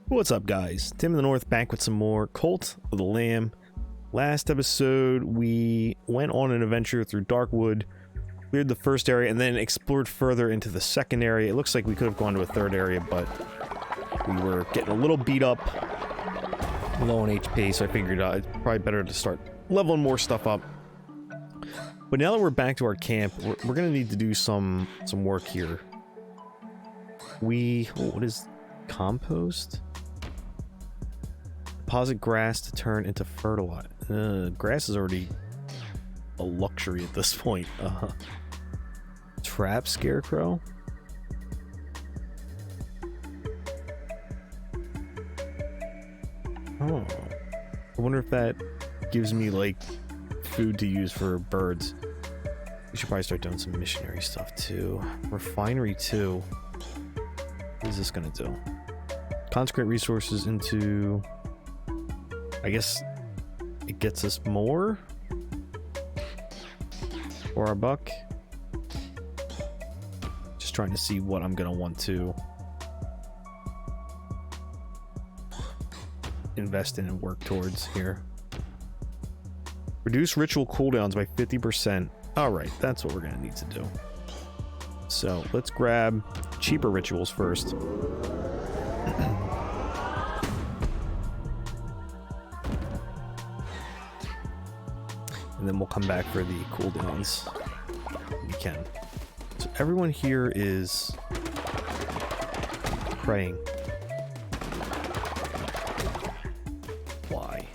What's up, guys? Tim in the North back with some more Cult of the Lamb. Last episode, we went on an adventure through Darkwood, cleared the first area, and then explored further into the second area. It looks like we could have gone to a third area, but we were getting a little beat up, low on HP, so I figured it's probably better to start leveling more stuff up. But now that we're back to our camp, we're going to need to do some work here. What is compost? Deposit grass to turn into fertilizer. Grass is already a luxury at this point. Trap scarecrow? Oh. I wonder if that gives me, like, food to use for birds. We should probably start doing some missionary stuff, too. Refinery, too. What is this gonna do? Consecrate resources into... I guess it gets us more for our buck. Just trying to see what I'm gonna want to invest in and work towards here. Reduce ritual cooldowns by 50%. Alright, that's what we're gonna need to do. So let's grab cheaper rituals first. And then we'll come back for the cooldowns when we can. So everyone here is praying. Why?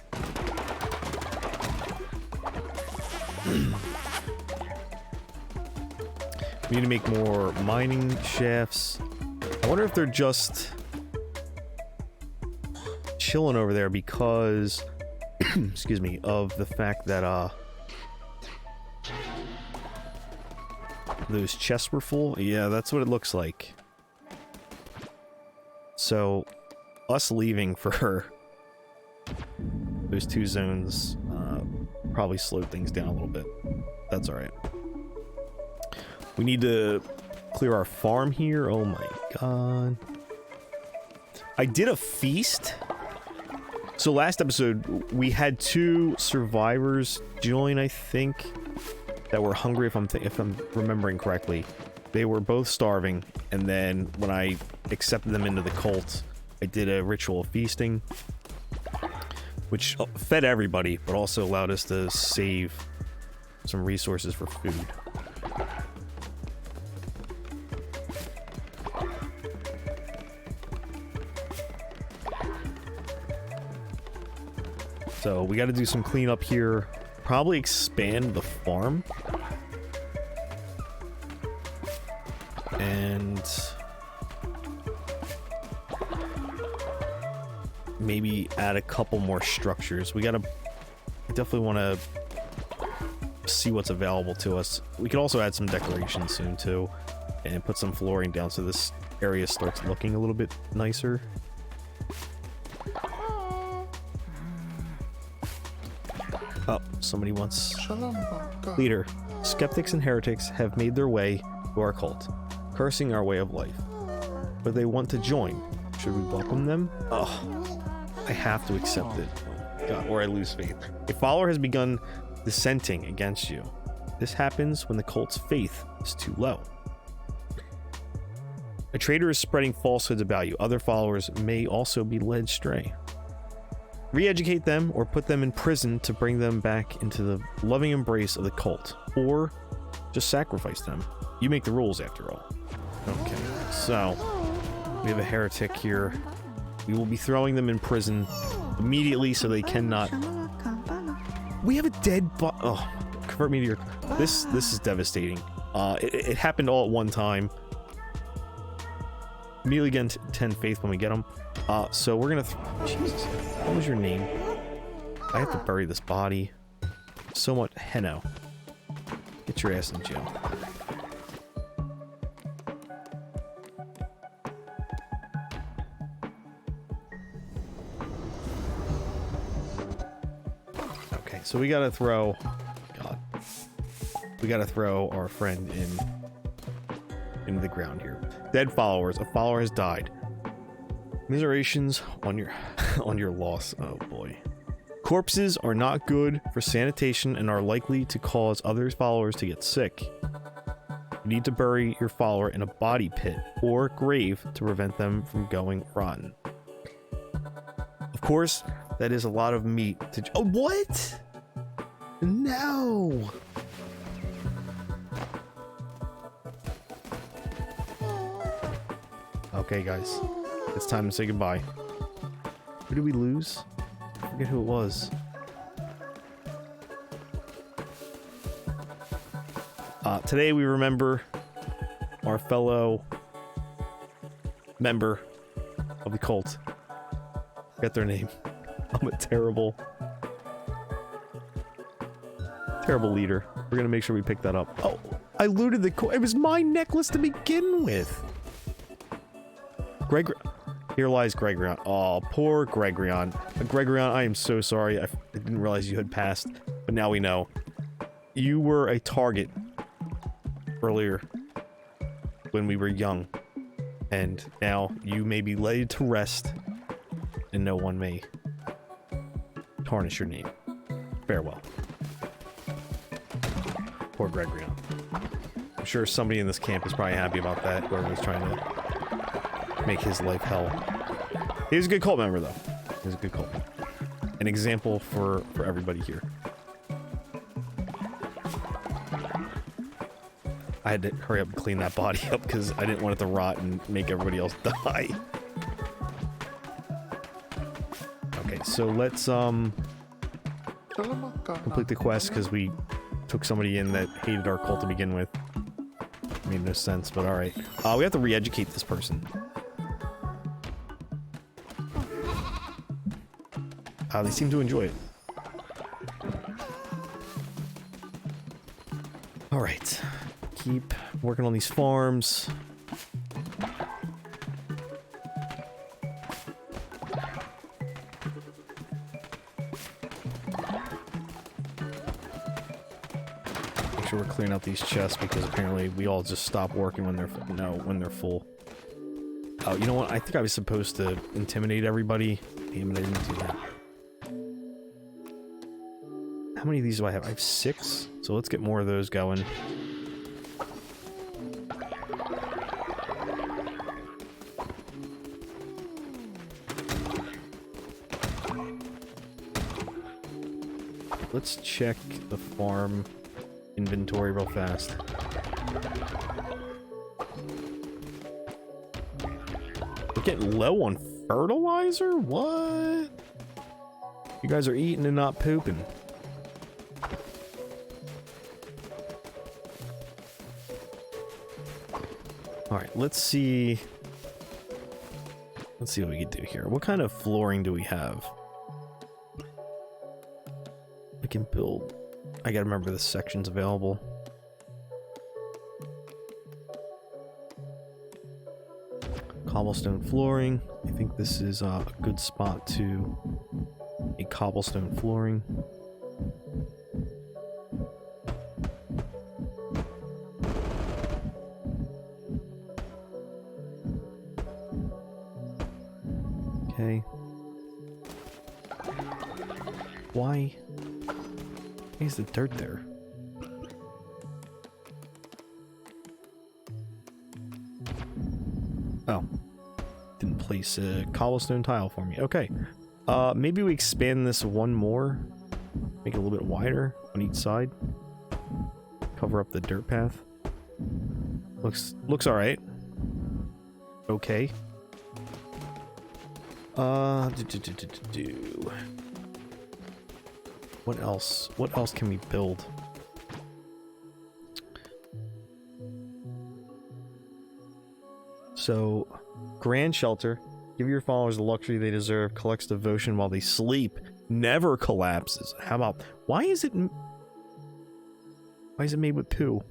We need to make more mining shafts. I wonder if they're just chilling over there because excuse me, of the fact that those chests were full. Yeah, that's what it looks like. So us leaving for those two zones probably slowed things down a little bit. That's all right. We need to clear our farm here. Oh my god. I did a feast. So last episode, we had two survivors join, I think, that were hungry, if I'm remembering correctly. They were both starving, and then when I accepted them into the cult, I did a ritual of feasting, which fed everybody, but also allowed us to save some resources for food. So we got to do some cleanup here. Probably expand the farm. And maybe add a couple more structures. We definitely want to see what's available to us. We could also add some decorations soon too, and put some flooring down so this area starts looking a little bit nicer. Oh, somebody wants... Leader, skeptics and heretics have made their way to our cult, cursing our way of life. But they want to join. Should we welcome them? Oh, I have to accept it. Oh, God, or I lose faith. A follower has begun dissenting against you. This happens when the cult's faith is too low. A traitor is spreading falsehoods about you. Other followers may also be led astray. Re-educate them or put them in prison to bring them back into the loving embrace of the cult, or just sacrifice them. You make the rules after all. Okay, so we have a heretic here. We will be throwing them in prison immediately so they cannot... We have a dead body. Oh, convert meteor. This is devastating. It happened all at one time. Immediately get 10 faith when we get them. So we're gonna... Jesus, what was your name? I have to bury this body. So much... Henno. Get your ass in jail. Okay, so we gotta throw... God. We gotta throw our friend into the ground here. Dead followers. A follower has died. Commiserations on your on your loss. Oh boy. Corpses are not good for sanitation and are likely to cause other followers to get sick. You need to bury your follower in a body pit or grave to prevent them from going rotten. Of course, that is a lot of meat to... Oh, what? No! Okay, guys. It's time to say goodbye. Who did we lose? I forget who it was. Today we remember our fellow member of the cult. Forget their name. I'm a terrible leader. We're gonna make sure we pick that up. Oh, I looted the it was my necklace to begin with. Here lies Gregreon. Oh, poor Gregreon. Gregreon, I am so sorry. I didn't realize you had passed, but now we know. You were a target earlier when we were young, and now you may be laid to rest, and no one may tarnish your name. Farewell. Poor Gregreon. I'm sure somebody in this camp is probably happy about that, whoever was trying to make his life hell. He was a good cult member, though. He was a good cult member. An example for everybody here. I had to hurry up and clean that body up because I didn't want it to rot and make everybody else die. Okay, so let's complete the quest because we took somebody in that hated our cult to begin with. Made no sense, but alright. We have to re-educate this person. They seem to enjoy it. Alright. Keep working on these farms. Make sure we're clearing out these chests because apparently we all just stop working when they're full. Oh, you know what? I think I was supposed to intimidate everybody. Damn it, I didn't do that. How many of these do I have? I have 6. So let's get more of those going. Let's check the farm inventory real fast. We're getting low on fertilizer? What? You guys are eating and not pooping. Alright, let's see what we can do here. What kind of flooring do we have? I can build. I gotta remember the sections available. Cobblestone flooring. I think this is a good spot to a cobblestone flooring. Okay. Why is the dirt there? Oh. Didn't place a cobblestone tile for me. Okay. Maybe we expand this one more. Make it a little bit wider on each side. Cover up the dirt path. Looks alright. Okay. What else? What else can we build? So, grand shelter. Give your followers the luxury they deserve. Collects devotion while they sleep. Never collapses. How about... Why is it made with poo?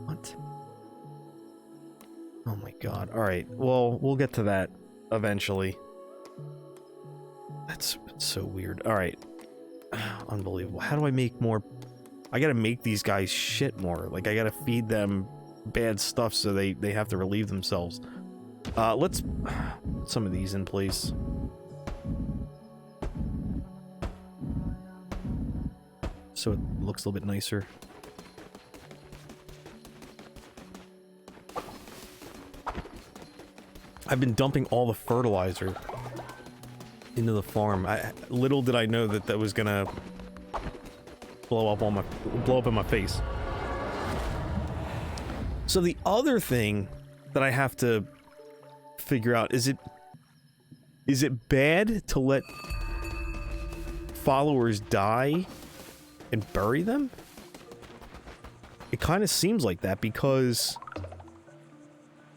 What? Oh my god. Alright, well, we'll get to that eventually. That's so weird. Alright. Unbelievable. How do I make more... I gotta make these guys shit more. Like, I gotta feed them bad stuff, so they have to relieve themselves. Let's put some of these in place. So it looks a little bit nicer. I've been dumping all the fertilizer into the farm. Little did I know that that was gonna blow up in my face. So the other thing that I have to figure out is it bad to let followers die and bury them? It kind of seems like that because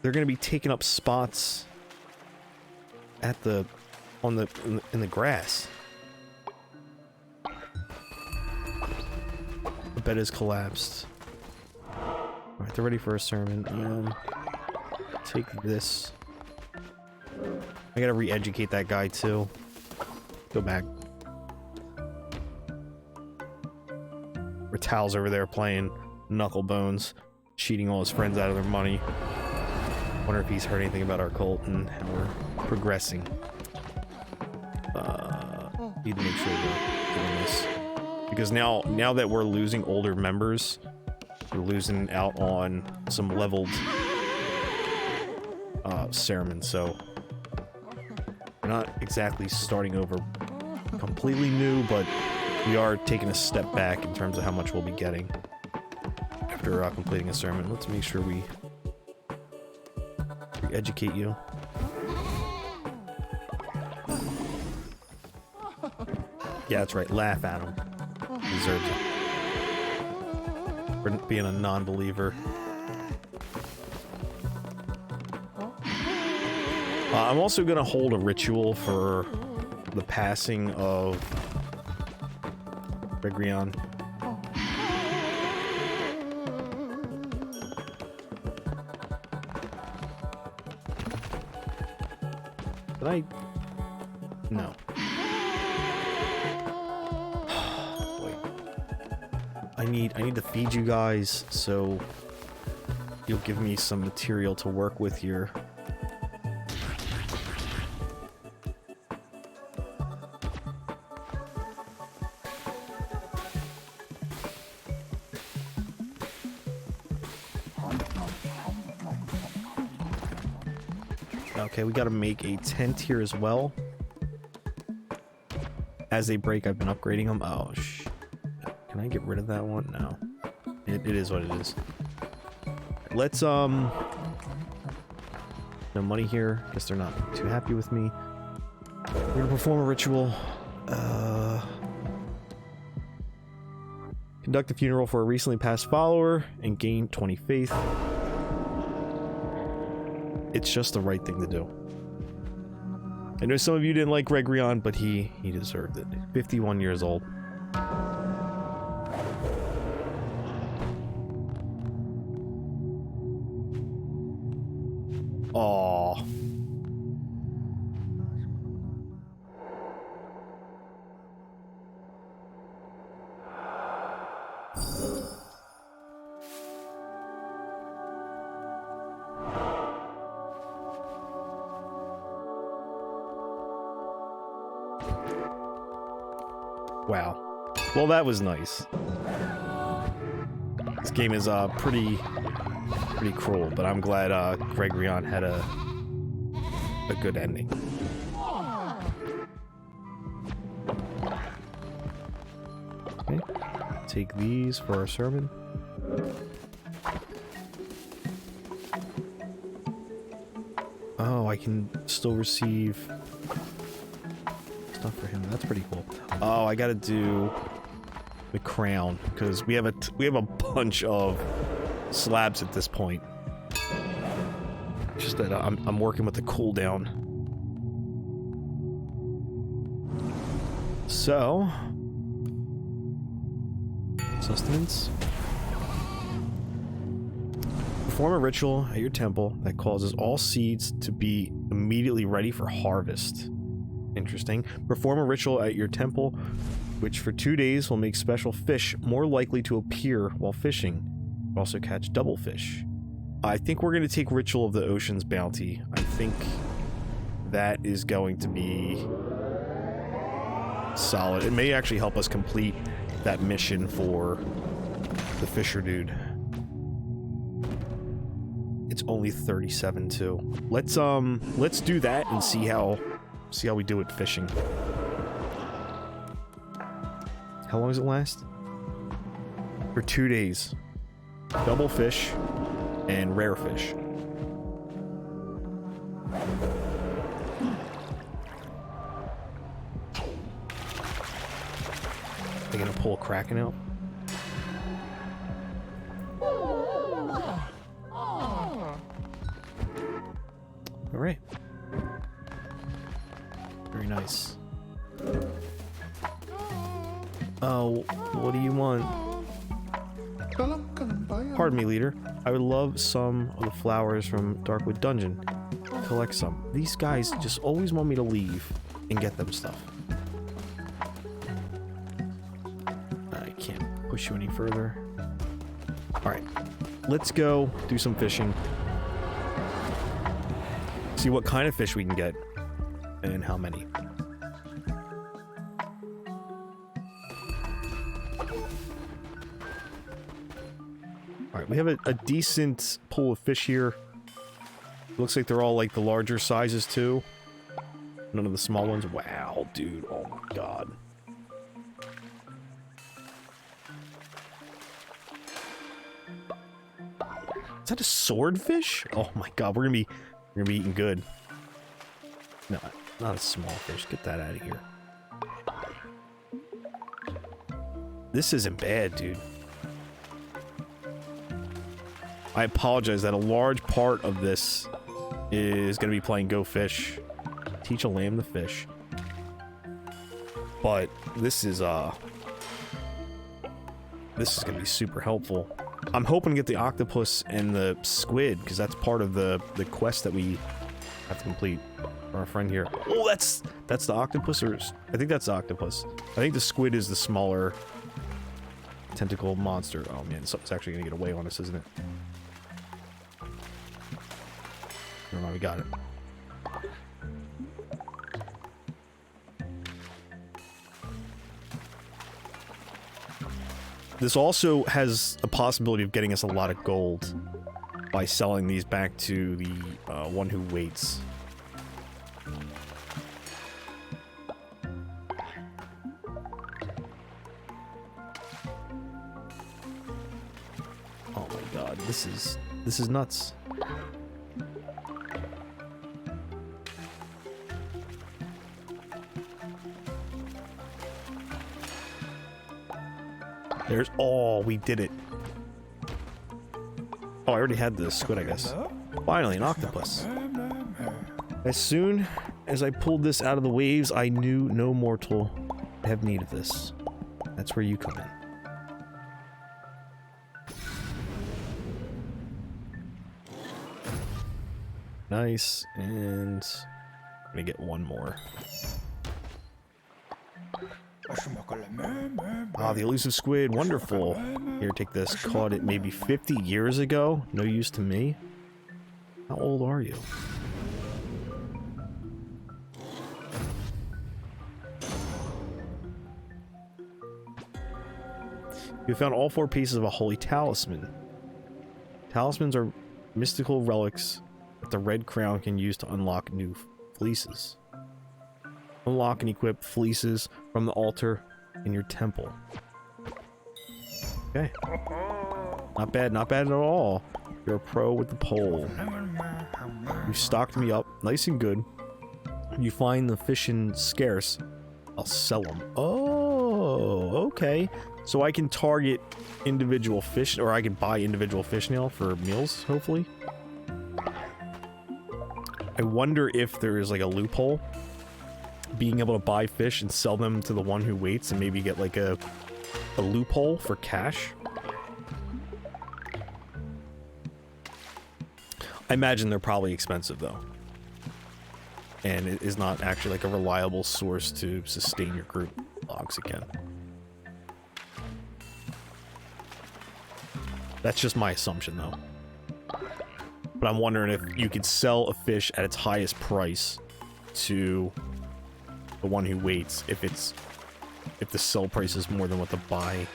they're going to be taking up spots at the in the grass. The bed is collapsed. All right, they're ready for a sermon. Take this. I gotta re-educate that guy too. Go back. Ratal's over there playing Knucklebones, cheating all his friends out of their money. Wonder if he's heard anything about our cult and how we're progressing. Need to make sure we're doing this. Because now that we're losing older members, we're losing out on some leveled Ceremen, so we're not exactly starting over completely new, but we are taking a step back in terms of how much we'll be getting after completing a Ceremen. Let's make sure we educate you. Yeah, that's right. Laugh at him. Deserves it. For being a non-believer. I'm also going to hold a ritual for the passing of Gregreon. Did I? No. Wait. I need to feed you guys, so you'll give me some material to work with here. Okay, we gotta make a tent here as well. As they break, I've been upgrading them. Oh, can I get rid of that one? No. It is what it is. Let's, no money here. Guess they're not too happy with me. We're gonna perform a ritual. Conduct a funeral for a recently passed follower and gain 20 faith. It's just the right thing to do. I know some of you didn't like Gregreon, but he deserved it. 51 years old. Aww. Wow. Well, that was nice. This game is pretty cruel, but I'm glad Gregreon had a good ending. Okay. Take these for our sermon. Oh, I can still receive stuff for him. That's pretty cool. Oh, I gotta do the crown because we have a bunch of slabs at this point. Just that I'm working with the cooldown. So, sustenance. Perform a ritual at your temple that causes all seeds to be immediately ready for harvest. Interesting. Perform a ritual at your temple, which for 2 days will make special fish more likely to appear while fishing. Also catch double fish. I think we're going to take Ritual of the Ocean's Bounty. I think that is going to be solid. It may actually help us complete that mission for the Fisher dude. It's only 37 too. Let's do that and see how we do it fishing. How long does it last? For 2 days. Double fish and rare fish. They're gonna pull a Kraken out. All right. Very nice. Oh, what do you want? Pardon me, leader. I would love some of the flowers from Darkwood Dungeon. Collect some. These guys just always want me to leave and get them stuff. I can't push you any further. Alright. Let's go do some fishing. See what kind of fish we can get. And how many. Alright, we have a decent pool of fish here. Looks like they're all like the larger sizes too. None of the small ones. Wow, dude. Oh my god. Is that a swordfish? Oh my god, we're gonna be eating good. No, not a small fish. Get that out of here. This isn't bad, dude. I apologize that a large part of this is going to be playing Go Fish. Teach a lamb to fish. But this is going to be super helpful. I'm hoping to get the octopus and the squid, because that's part of the quest that we have to complete for our friend here. Oh, that's the octopus, or I think that's the octopus. I think the squid is the smaller tentacle monster. Oh man, something's actually going to get away on us, isn't it? Never mind, we got it. This also has a possibility of getting us a lot of gold by selling these back to the one who waits. Oh my god, this is nuts. There's... Oh, we did it. Oh, I already had the squid, I guess. Finally, an octopus. As soon as I pulled this out of the waves, I knew no mortal would have need of this. That's where you come in. Nice, and... let me get one more. Ah, the elusive squid, wonderful. Here, take this. Caught it maybe 50 years ago. No use to me. How old are you? You found all 4 pieces of a holy talisman. Talismans are mystical relics that the Red Crown can use to unlock new fleeces. Unlock and equip fleeces from the altar in your temple. Okay. Not bad at all. You're a pro with the pole. You stocked me up nice and good. You find the fishing scarce, I'll sell them. Oh, okay. So I can target individual fish, or I can buy individual fish now for meals, hopefully. I wonder if there is like a loophole. Being able to buy fish and sell them to the one who waits and maybe get like a loophole for cash. I imagine they're probably expensive though. And it is not actually like a reliable source to sustain your group logs again. That's just my assumption though. But I'm wondering if you could sell a fish at its highest price to the one who waits, if the sell price is more than what the buy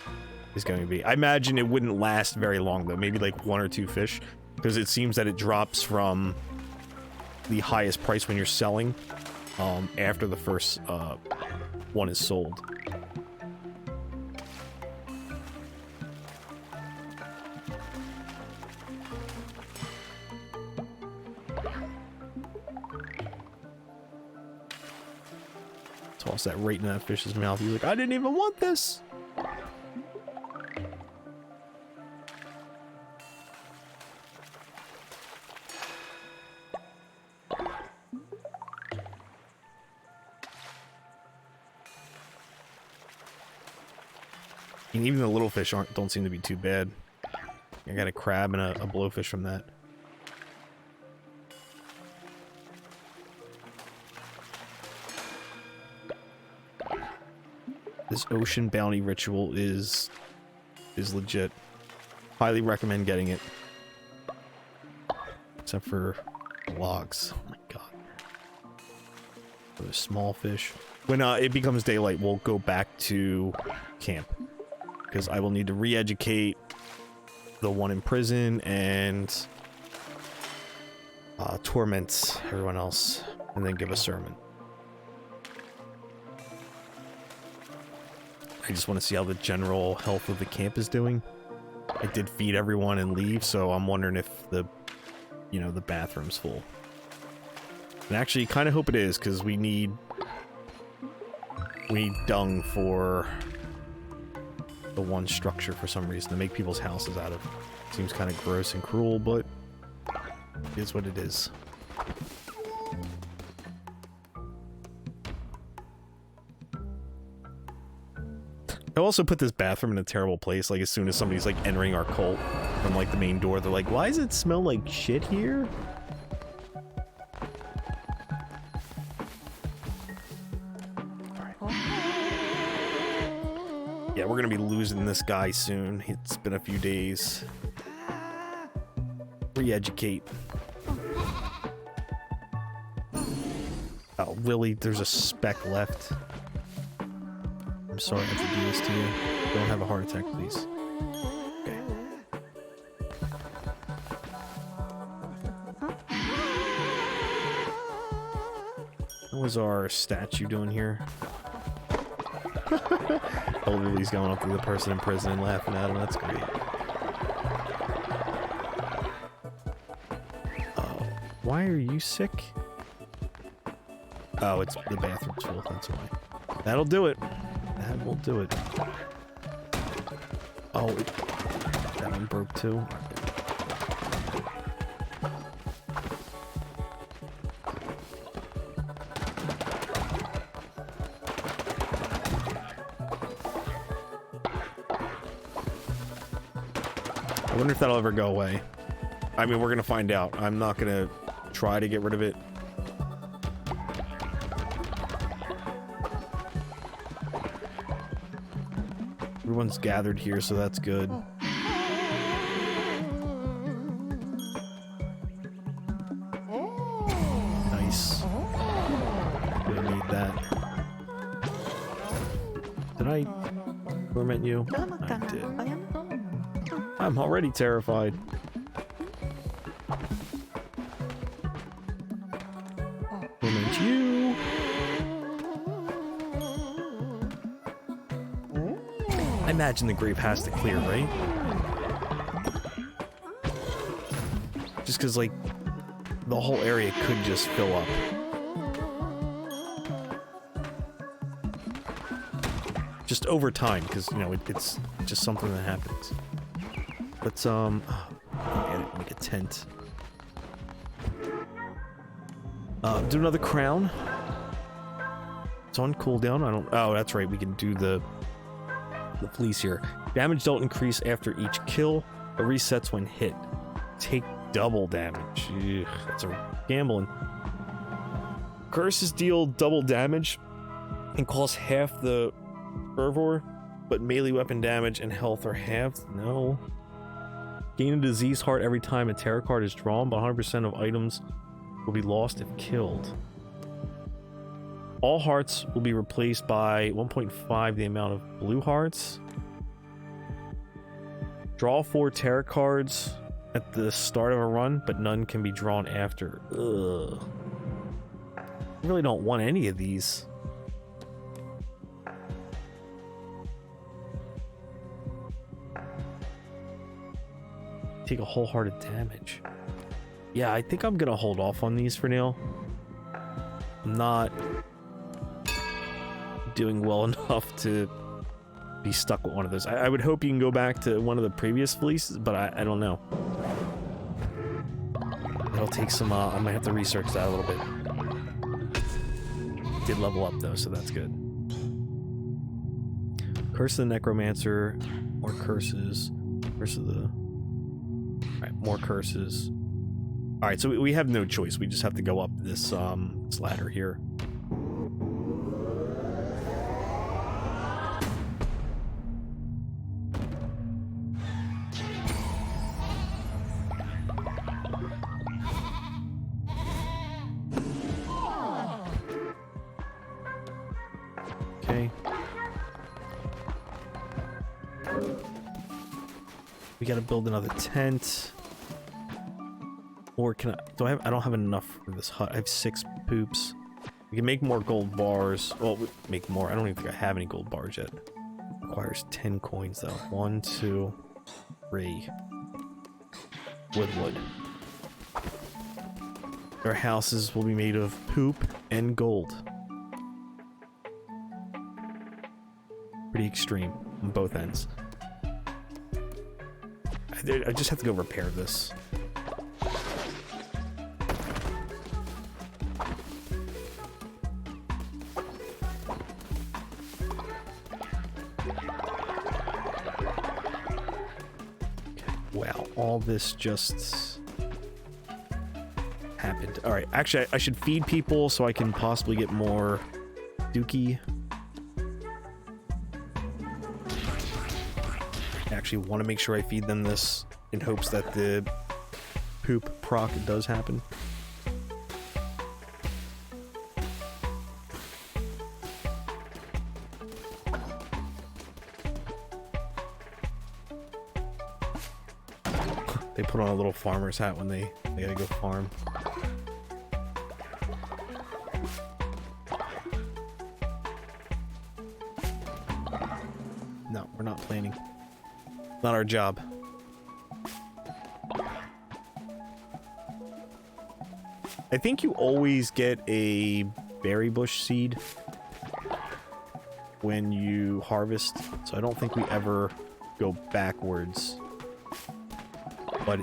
is going to be. I imagine it wouldn't last very long though, maybe like 1 or 2 fish, because it seems that it drops from the highest price when you're selling after the first one is sold. Toss that right in that fish's mouth. He's like, I didn't even want this. And even the little fish don't seem to be too bad. I got a crab and a blowfish from that. This ocean bounty ritual is legit. Highly recommend getting it. Except for logs. Oh my god. For the small fish. When it becomes daylight, we'll go back to camp. Because I will need to re-educate the one in prison and torment everyone else. And then give a sermon. I just want to see how the general health of the camp is doing. I did feed everyone and leave, so I'm wondering if the bathroom's full. And actually, kind of hope it is, because we need dung for the one structure for some reason to make people's houses out of. Seems kind of gross and cruel, but it is what it is. I also put this bathroom in a terrible place. Like, as soon as somebody's like entering our cult from like the main door, they're like, why does it smell like shit here? Alright. Yeah, we're gonna be losing this guy soon. It's been a few days. Re-educate. Oh, Lily, there's a speck left. I'm sorry I have to do this to you. Don't have a heart attack, please. Okay. What was our statue doing here? Oh, Lily's going up to the person in prison and laughing at him. That's great. Why are you sick? Oh, it's the bathroom's full. That's why. That'll do it. That will do it. Oh, that one broke too. I wonder if that'll ever go away. I mean, we're gonna find out. I'm not gonna try to get rid of it. Everyone's gathered here, so that's good. Nice. Gonna need that. Did I torment you? I did. I'm already terrified. Torment you. I imagine the grave has to clear, right? Just because, like, the whole area could just fill up. Just over time, because, you know, it's just something that happens. But, make a tent. Do another crown. It's on cooldown. Oh, that's right. We can do the fleece here. Damage dealt increase after each kill, but resets when hit. Take double damage. Ugh, that's a gambling. Curses deal double damage and cost half the fervor, but melee weapon damage and health are halved. No. Gain a disease heart every time a tarot card is drawn, but 100% of items will be lost if killed. All hearts will be replaced by 1.5 the amount of blue hearts. Draw 4 tarot cards at the start of a run, but none can be drawn after. Ugh. I really don't want any of these. Take a wholehearted damage. Yeah, I think I'm gonna hold off on these for now. I'm not doing well enough to be stuck with one of those. I would hope you can go back to one of the previous fleeces, but I don't know. It'll take some, I might have to research that a little bit. Did level up though, so that's good. Curse of the Necromancer, more curses. Curse of the... Alright, more curses. Alright, so we have no choice. We just have to go up this, this ladder here. Okay. We gotta build another tent. Or can I don't have enough for this hut. I have 6 poops. We can make more gold bars. Well, make more. I don't even think I have any gold bars yet. Requires 10 coins though. 1, 2, 3. Wood. Our houses will be made of poop and gold. Pretty extreme on both ends. I just have to go repair this. Wow, all this just happened. Alright, actually, I should feed people so I can possibly get more dookie. I actually want to make sure I feed them this in hopes that the poop proc does happen. They put on a little farmer's hat when they gotta go farm. No, we're not planning. Not our job. I think you always get a berry bush seed when you harvest, so I don't think we ever go backwards. But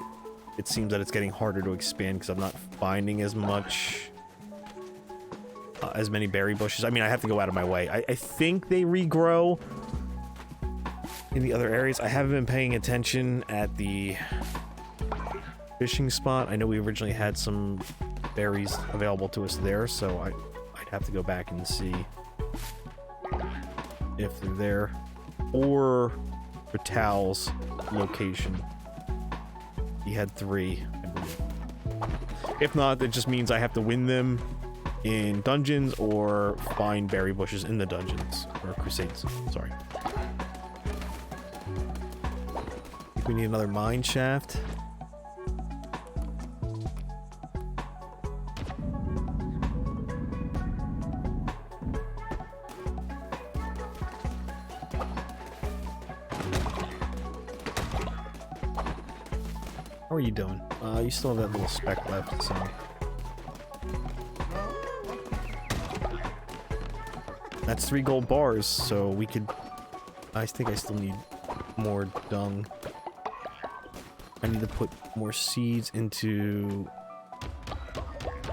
it seems that it's getting harder to expand because I'm not finding as much, as many berry bushes. I mean, I have to go out of my way. I think they regrow in the other areas. I haven't been paying attention at the fishing spot. I know we originally had some berries available to us there, so I'd have to go back and see if they're there. Or Vital's location. He had 3, I believe. If not, it just means I have to win them in dungeons or find berry bushes in the dungeons. Or crusades, sorry. I think we need another mine shaft. How are you doing? You still have that little speck left, so... That's 3 gold bars, so we could... I think I still need more dung. I need to put more seeds into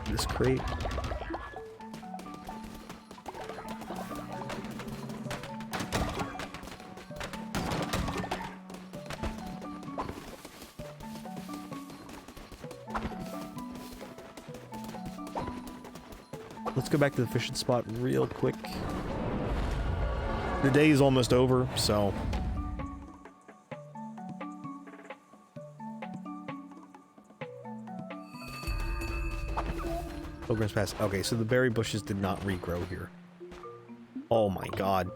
this crate. Let's go back to the fishing spot real quick. The day is almost over, so... Pilgrim's Pass. Okay, so the berry bushes did not regrow here. Oh my god.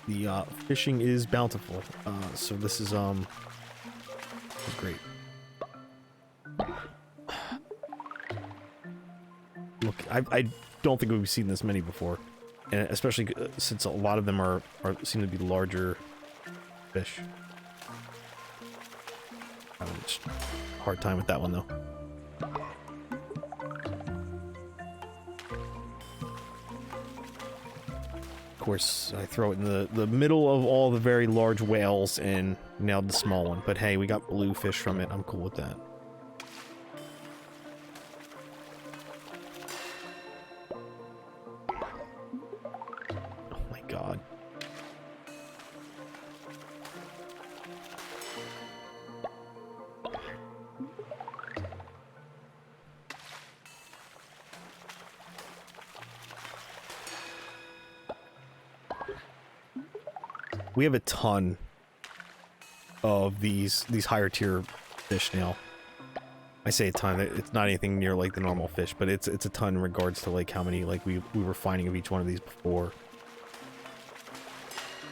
The fishing is bountiful. So this is great. Look, I don't think we've seen this many before, and especially since a lot of them are seem to be larger fish. Having a hard time with that one though. Of course, I throw it in the middle of all the very large whales and nailed the small one. But hey, we got blue fish from it. I'm cool with that. Oh my god. We have a ton of these higher tier fish now. I say a ton, it's not anything near like the normal fish, but it's a ton in regards to like how many like we were finding of each one of these before.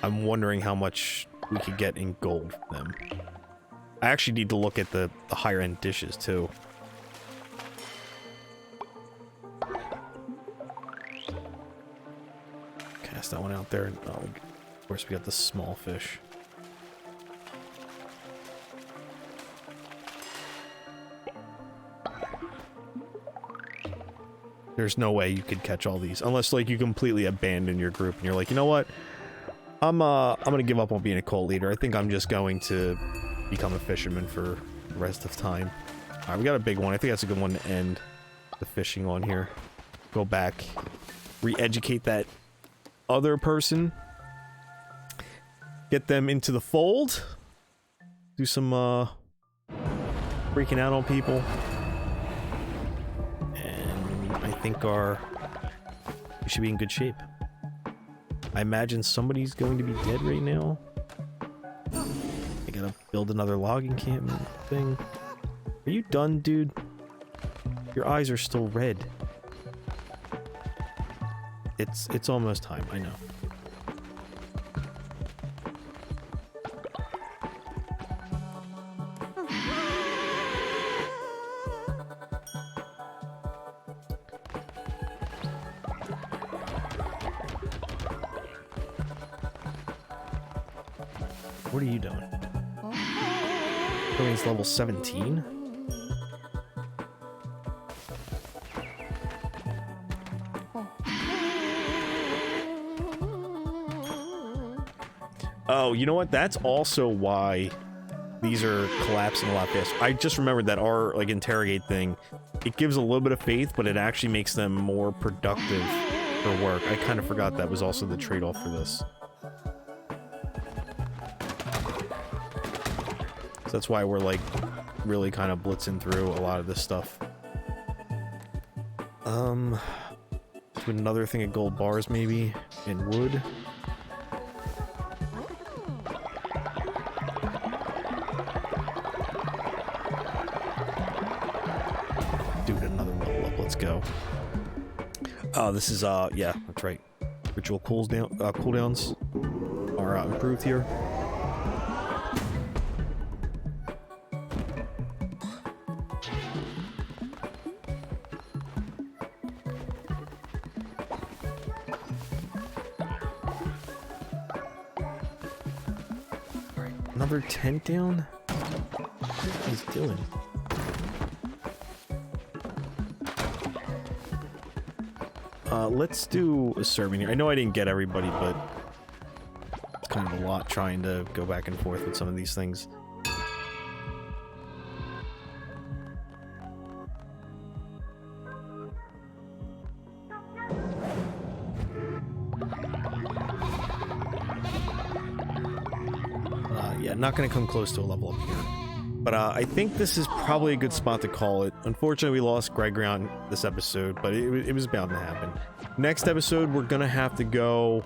I'm wondering how much we could get in gold from them. I actually need to look at the higher end dishes too. Cast that one out there. Oh, of course we got the small fish. There's no way you could catch all these unless like you completely abandon your group and you're like, you know what? I'm gonna give up on being a cult leader. I think I'm just going to become a fisherman for the rest of time. Alright, we got a big one. I think that's a good one to end the fishing on here. Go back, re-educate that other person, get them into the fold, do some freaking out on people, and I think we should be in good shape. I imagine somebody's going to be dead right now. I gotta build another log encampment thing. Are you done, dude? Your eyes are still red. It's almost time, I know. What are you doing? It's level 17? Oh, you know what? That's also why these are collapsing a lot faster. I just remembered that our, like, interrogate thing, it gives a little bit of faith, but it actually makes them more productive for work. I kind of forgot that was also the trade-off for this. So that's why we're, like, really kind of blitzing through a lot of this stuff. Do another thing of gold bars, maybe, and wood. Dude, another level up, let's go. This is, yeah, that's right. Ritual cooldowns are improved here. Another tent down? What he's doing? Let's do a serving here. I know I didn't get everybody, but it's kind of a lot trying to go back and forth with some of these things. Yeah, not going to come close to a level up here. But I think this is probably a good spot to call it. Unfortunately, we lost Gregreon this episode, but it was bound to happen. Next episode, we're going to have to go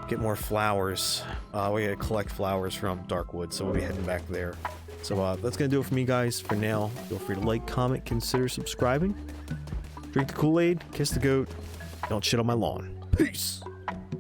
get more flowers. We gotta collect flowers from Darkwood, so we'll be heading back there. So that's gonna do it for me, guys. For now, feel free to like, comment, consider subscribing. Drink the Kool-Aid, kiss the goat, don't shit on my lawn. Peace.